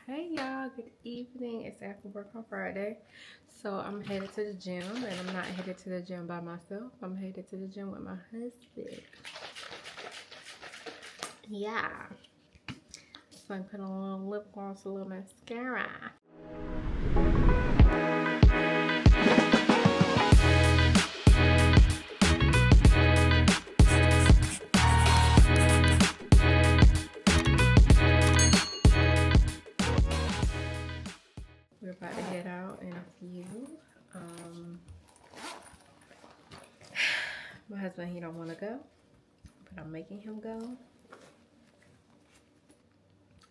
Hey y'all, good evening. It's after work on Friday. So I'm headed to the gym, and I'm not headed to the gym by myself. I'm headed to the gym with my husband. Yeah. So I'm putting a little lip gloss, a little mascara. We're about to head out in a few. My husband, he don't want to go, but I'm making him go.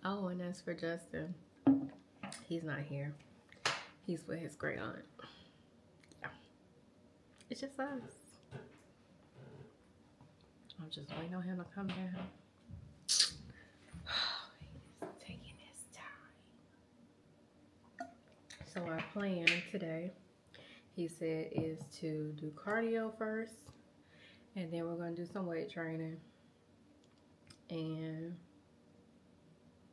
Oh, and as for Justin, he's not here. He's with his great aunt. Yeah. It's just us. I'm just waiting on him to come down. He's taking his time. So our plan today, he said, is to do cardio first, and then we're going to do some weight training. And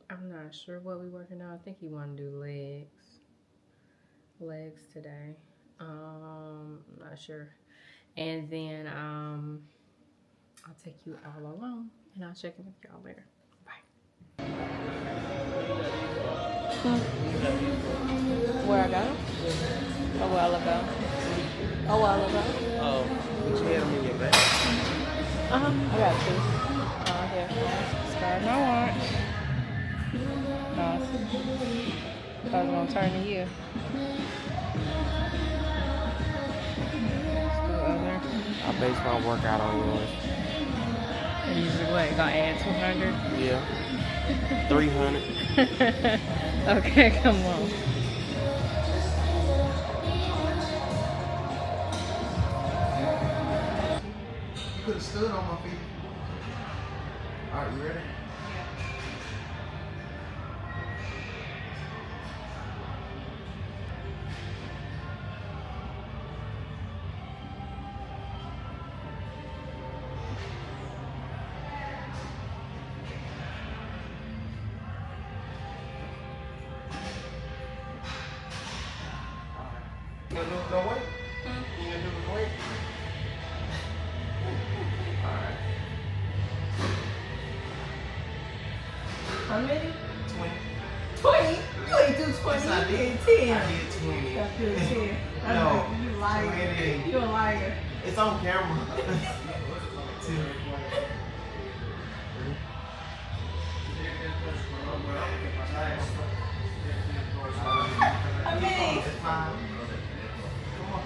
I'm not sure what we're working on. I think he want to do legs today. I'm not sure. And then I'll take you all along, and I'll check in with y'all later. Bye. Where I go? A while ago. Oh, but you had them in your bag. I got two. Here. Start my watch. No, I was gonna turn to you. I base my workout on yours. And you just what, gonna add 200? Yeah. 300. Okay, come on. You could have stood on my feet. Alright, you ready? You gonna do it no weight? You gonna do it with weight? Alright. How many? 20. 20? You ain't do 20. Yes, I You did. did 10. I did 20. I did 10. No. You liar. 20. You a liar. It's on camera. 2. How many? It's 5. Come on.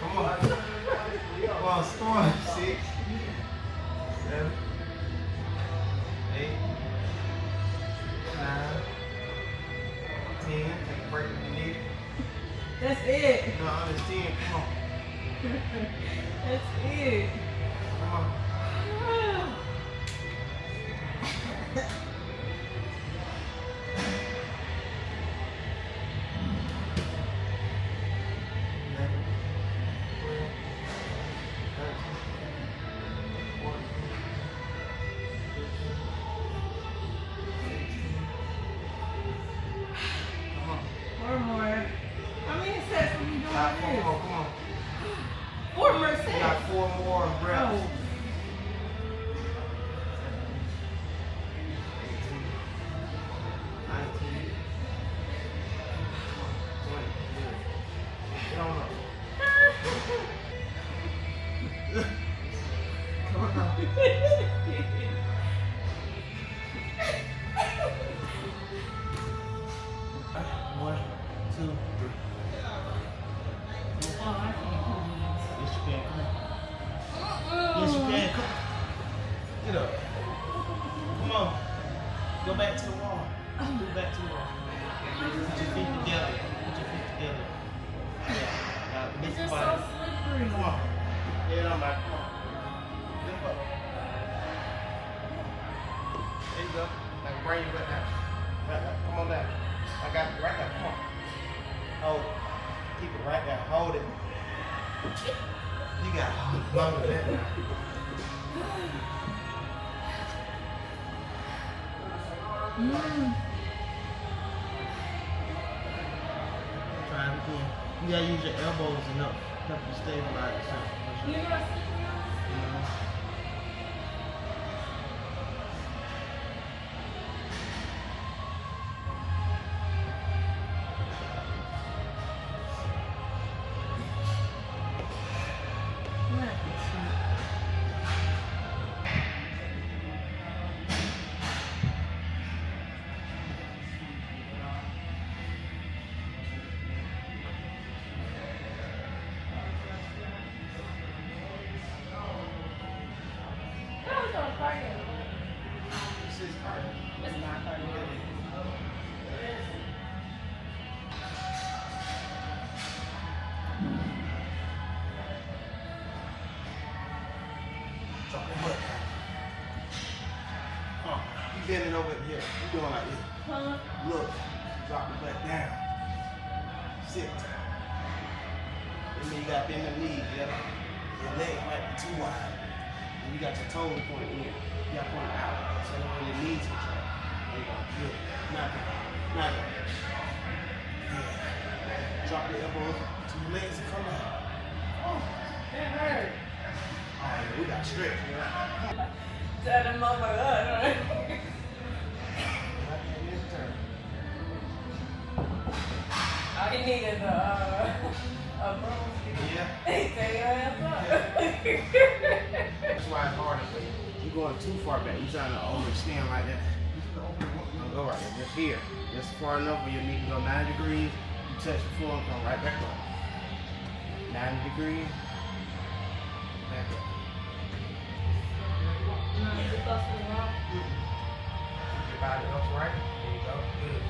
Come on. Come on, score. 6, 7, 8, 9, 10. Take a break if you need it. That's it. No, it's 10. Come on. That's it. Come on. Four more. How many sets are we doing Got 4 this? more. Come on. 4 more We got sets. 4 more reps. Oh. 19, 20. Get on up. Come on. 1, 2, 3. Oh, I can't do Yes, you can. Come on. Yes, you can. Come on. Get up. Come on. Go back to the wall. Go back to the wall. Put your feet together. Put your feet together. Yeah. Now, lift your You're body. so slippery. Come on. Yeah, I'm back. Come on. Lift up. There you go. Now bring you back down. Right now. Come on down. I got you right there. Come on. Hold it. Keep it right there. Hold it. You got longer than that. Try it again. You gotta use your elbows and help you stabilize yourself. You know, Drop your butt down. You bending over here. You doing like this. Look. Drop your butt down. Sit. And then you got to bend the knees, yeah? Your legs might be too wide. And you got your toes pointing in. You got to point out. So that when your knees get trapped. There you go. Good. Knock it. Knock it. Yeah. Drop your elbows to your legs and come out. Oh. that hurt. Oh, yeah, we got stretch, yeah. Tell them motherfucker, right? All he need is a broomstick. Yeah. Hey, tell your ass up. That's why it's harder for you. You're going too far back. You're trying to overstand like that. Don't go right there. Just here. Just far enough where your knee can go 9 degrees. You touch the floor and come right back up. 90 degrees. Back up. Your body upright. There you go. Good.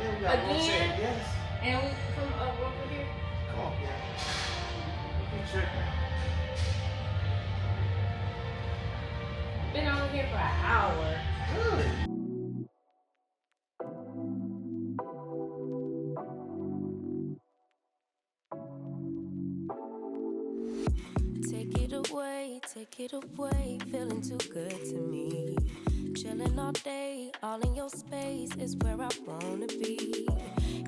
Yeah, we got one Again? set. Yes. And we from over here. Come on, yeah. Keep tripping. Been on here for an hour. Good. Take it away, feeling too good to me. Chilling all day, all in your space is where I wanna be.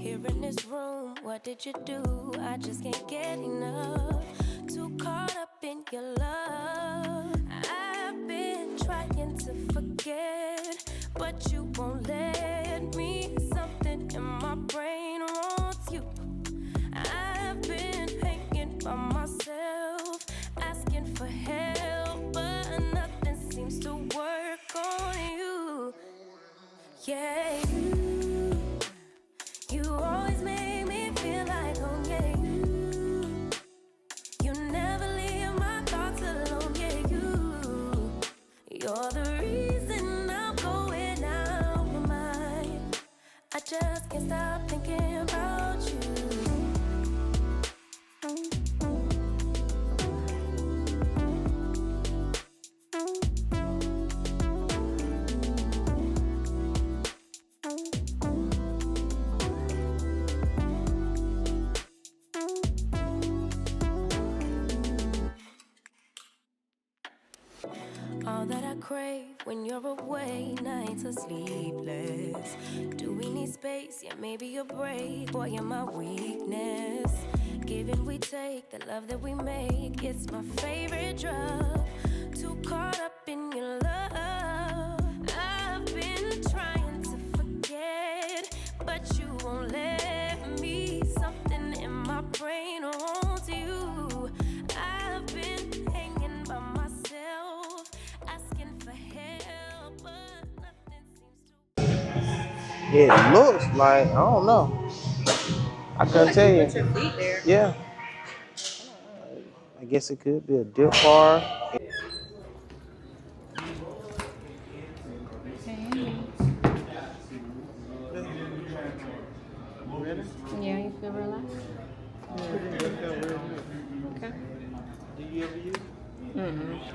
Here in this room, what did you do? I just can't get enough. Too caught up in your love. I've been trying to forget, but you won't let me. Something in my brain wants you. I've been hanging by myself, asking for help, but nothing seems to work on you. Yeah, you always make me feel like home. Yeah, you never leave my thoughts alone. Yeah, you're the reason I'm going out my mind. I just can't stop thinking about you. All that I crave when you're away, nights are sleepless. Do we need space? Yeah, maybe a break. Boy, you're my weakness. Give and we take, the love that we make, it's my favorite drug. Too caught up in your love. I've been trying to forget, but you won't let me. Something in my brain wants you. I've been hanging by myself, asking for help, but nothing seems to. It looks like, I don't know. I couldn't tell you. Put your feet there. Yeah. I guess it could be a dip bar. Yeah, you feel relaxed? Okay. Do you ever use it?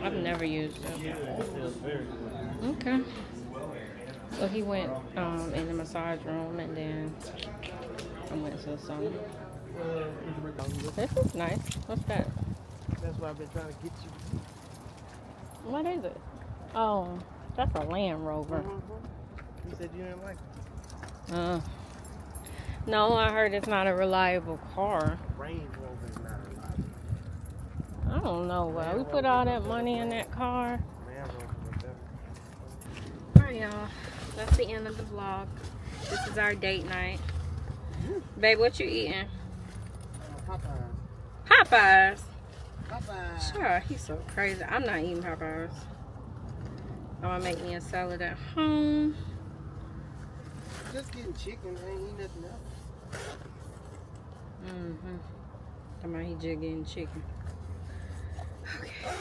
I've never used it. Yeah, it feels very good. Okay. So he went in the massage room and then I went to the sauna. This is nice. What's that? That's why I've been trying to get you. What is it? Oh, that's a Land Rover. He said you didn't like it. No, I heard it's not a reliable car. Range Rover is not reliable. I don't know why we put all that money in that car. Land Rover is better. Alright, y'all. That's the end of the vlog. This is our date night. Babe, what you eating? Popeyes. Popeyes. Popeyes. Sure, he's so crazy. I'm not eating Popeyes. I'm gonna make me a salad at home. Just getting chicken, ain't eating nothing else. Come on, he just getting chicken. Okay.